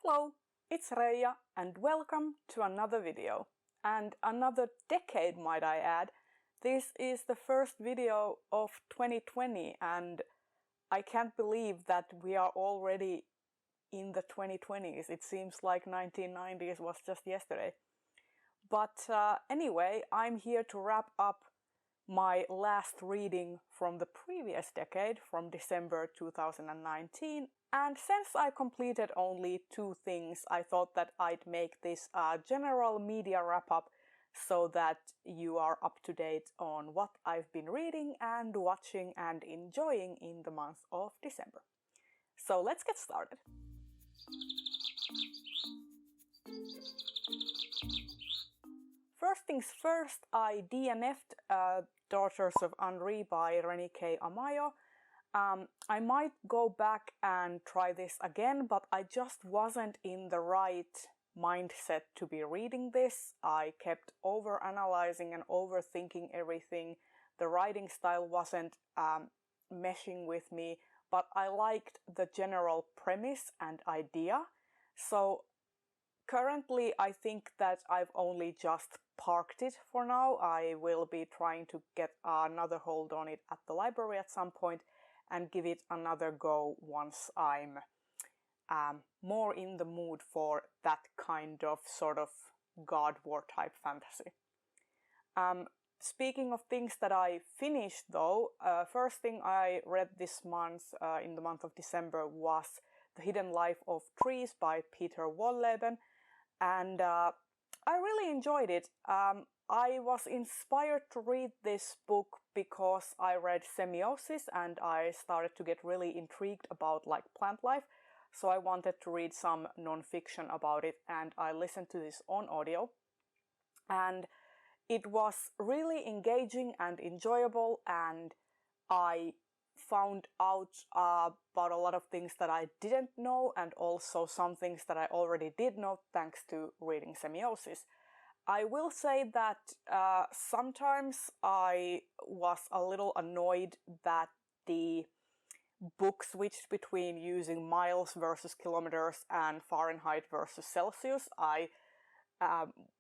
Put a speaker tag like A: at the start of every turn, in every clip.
A: Hello, it's Reija and welcome to another video. And another decade, might I add. This is the first video of 2020 and I can't believe that we are already in the 2020s. It seems like 1990s was just yesterday. But anyway, I'm here to wrap up my last reading from the previous decade, from December 2019. And since I completed only 2 things, I thought that I'd make this a general media wrap-up so that you are up to date on what I've been reading and watching and enjoying in the month of December. So let's get started. First things first, I DNF'd Daughters of Henri by Reni Amayo. I might go back and try this again, but I just wasn't in the right mindset to be reading this. I kept overanalyzing and overthinking everything. The writing style wasn't meshing with me, but I liked the general premise and idea. So currently I think that I've only just parked it for now. I will be trying to get another hold on it at the library at some point and give it another go once I'm more in the mood for that kind of sort of God War type fantasy. Speaking of things that I finished though, first thing I read this month, in the month of December, was The Hidden Life of Trees by Peter Wohlleben, and I really enjoyed it. I was inspired to read this book because I read Semiosis and I started to get really intrigued about like plant life. So I wanted to read some non-fiction about it and I listened to this on audio. And it was really engaging and enjoyable and I found out about a lot of things that I didn't know and also some things that I already did know thanks to reading Semiosis. I will say that sometimes I was a little annoyed that the book switched between using miles versus kilometers and Fahrenheit versus Celsius.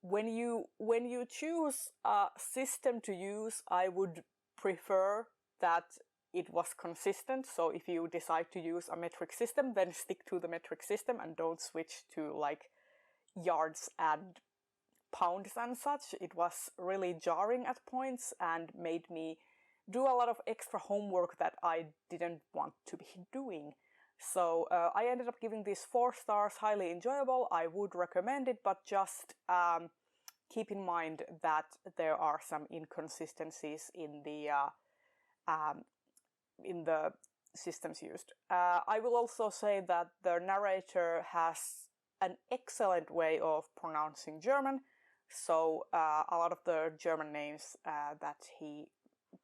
A: When you choose a system to use, I would prefer that it was consistent. So if you decide to use a metric system, then stick to the metric system and don't switch to like yards and pounds and such. It was really jarring at points and made me do a lot of extra homework that I didn't want to be doing. So I ended up giving this 4 stars, highly enjoyable. I would recommend it, but just keep in mind that there are some inconsistencies in the systems used. I will also say that the narrator has an excellent way of pronouncing German. So a lot of the German names that he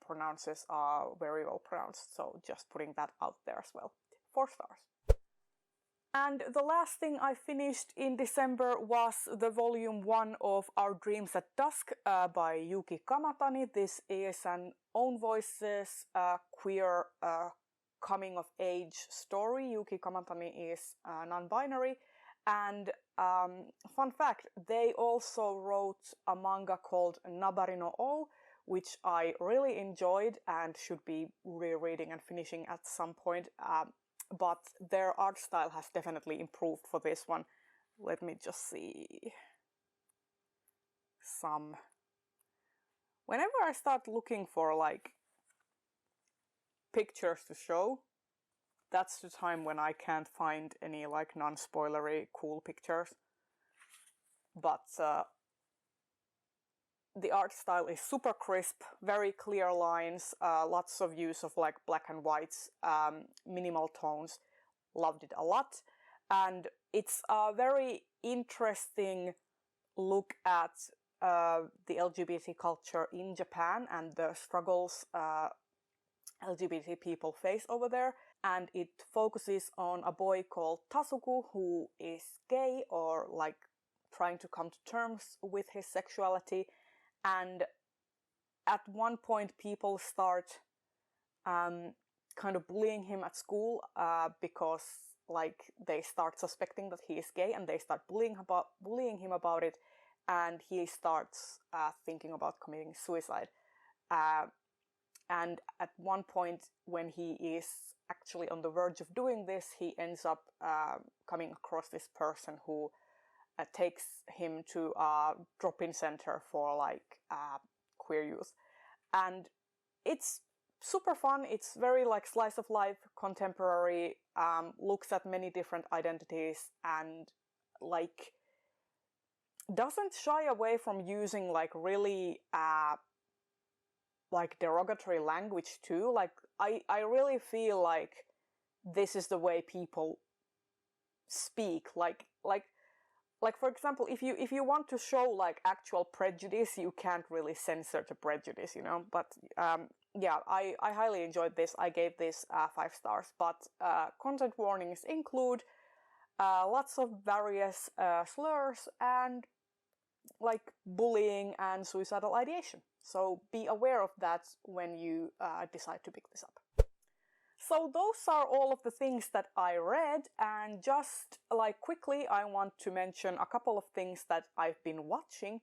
A: pronounces are very well pronounced. So just putting that out there as well. 4 stars. And the last thing I finished in December was the volume 1 of Our Dreams at Dusk by Yuhki Kamatani. This is an own voices queer coming of age story. Yuhki Kamatani is non-binary. And fun fact, they also wrote a manga called Nabari no O, which I really enjoyed and should be rereading and finishing at some point. But their art style has definitely improved for this one. Let me just see some. Whenever I start looking for like pictures to show, that's the time when I can't find any like non-spoilery cool pictures. But the art style is super crisp, very clear lines, lots of use of like black and whites, minimal tones. Loved it a lot. And it's a very interesting look at the LGBT culture in Japan and the struggles LGBT people face over there. And it focuses on a boy called Tasuku who is gay or like trying to come to terms with his sexuality. And at one point people start kind of bullying him at school because like they start suspecting that he is gay, and they start bullying him about it, and he starts thinking about committing suicide. And at one point, when he is actually on the verge of doing this, he ends up coming across this person who takes him to a drop-in center for like queer youth. And it's super fun. It's very like slice of life, contemporary, looks at many different identities, and like doesn't shy away from using like really like derogatory language too. Like I really feel like this is the way people speak. Like for example, if you want to show like actual prejudice, you can't really censor the prejudice, you know. But yeah, I highly enjoyed this. I gave this 5 stars. But content warnings include lots of various slurs and like bullying and suicidal ideation. So be aware of that when you decide to pick this up. So those are all of the things that I read, and just like quickly I want to mention a couple of things that I've been watching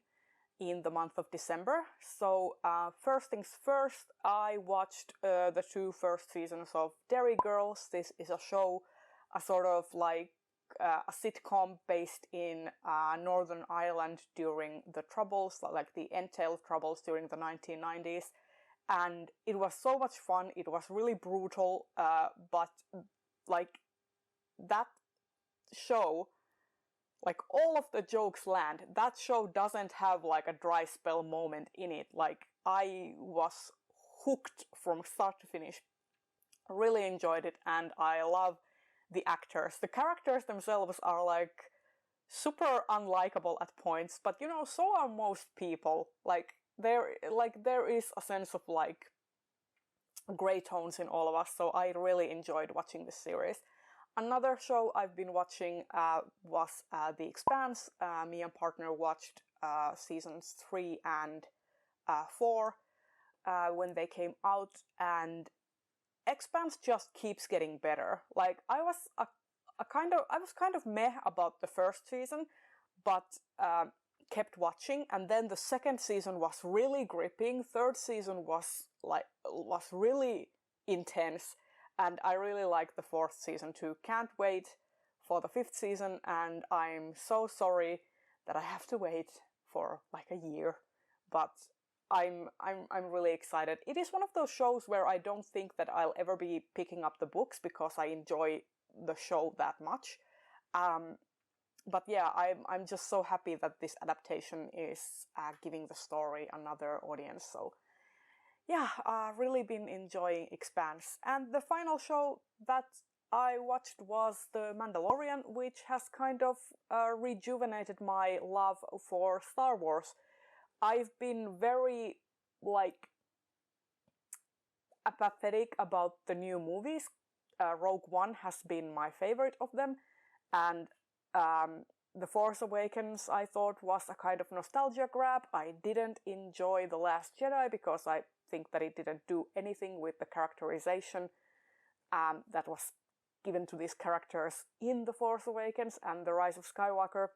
A: in the month of December. So first things first, I watched the 2 first seasons of Derry Girls. This is a show, a sort of like a sitcom based in Northern Ireland during the Troubles, like the entail Troubles during the 1990s. And it was so much fun. It was really brutal, but like that show, like all of the jokes land. That show doesn't have like a dry spell moment in it. Like I was hooked from start to finish. Really enjoyed it, and I love the actors. The characters themselves are like super unlikable at points, but you know, so are most people. Like there is a sense of like grey tones in all of us, so I really enjoyed watching this series. Another show I've been watching was The Expanse. Me and partner watched seasons 3 and 4 when they came out, and Expanse just keeps getting better. Like I was kind of meh about the first season, but kept watching, and then the second season was really gripping. Third season was really intense, and I really like the 4th season too. Can't wait for the 5th season, and I'm so sorry that I have to wait for like a year, but I'm really excited. It is one of those shows where I don't think that I'll ever be picking up the books because I enjoy the show that much. But yeah, I'm just so happy that this adaptation is giving the story another audience. So yeah, really been enjoying Expanse. And the final show that I watched was The Mandalorian, which has kind of rejuvenated my love for Star Wars. I've been very like apathetic about the new movies. Rogue One has been my favorite of them, and The Force Awakens I thought was a kind of nostalgia grab. I didn't enjoy The Last Jedi because I think that it didn't do anything with the characterization that was given to these characters in The Force Awakens and The Rise of Skywalker.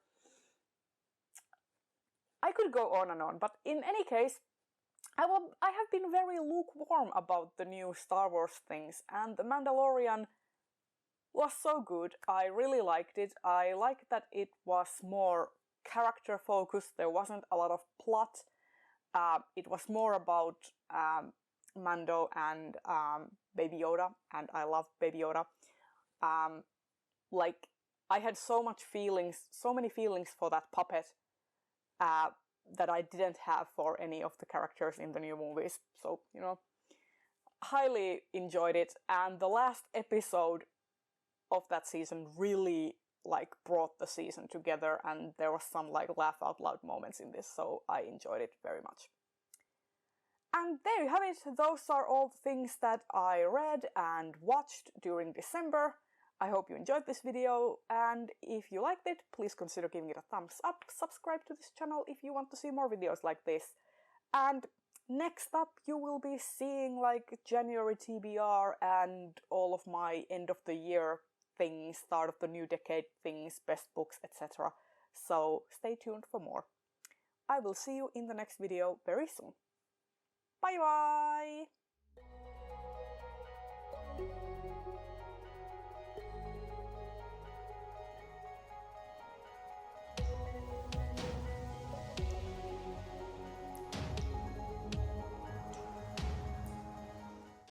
A: I could go on and on, but in any case, I have been very lukewarm about the new Star Wars things, and The Mandalorian was so good. I really liked it. I liked that it was more character focused. There wasn't a lot of plot. It was more about Mando and Baby Yoda, and I love Baby Yoda. Like I had so many feelings for that puppet that I didn't have for any of the characters in the new movies. So, you know, highly enjoyed it. And the last episode of that season really like brought the season together, and there was some like laugh out loud moments in this, so I enjoyed it very much. And there you have it. Those are all the things that I read and watched during December. I hope you enjoyed this video, and if you liked it, please consider giving it a thumbs up. Subscribe to this channel if you want to see more videos like this. And next up, you will be seeing like January TBR and all of my end of the year things, start of the new decade things, best books, etc. So stay tuned for more. I will see you in the next video very soon. Bye bye!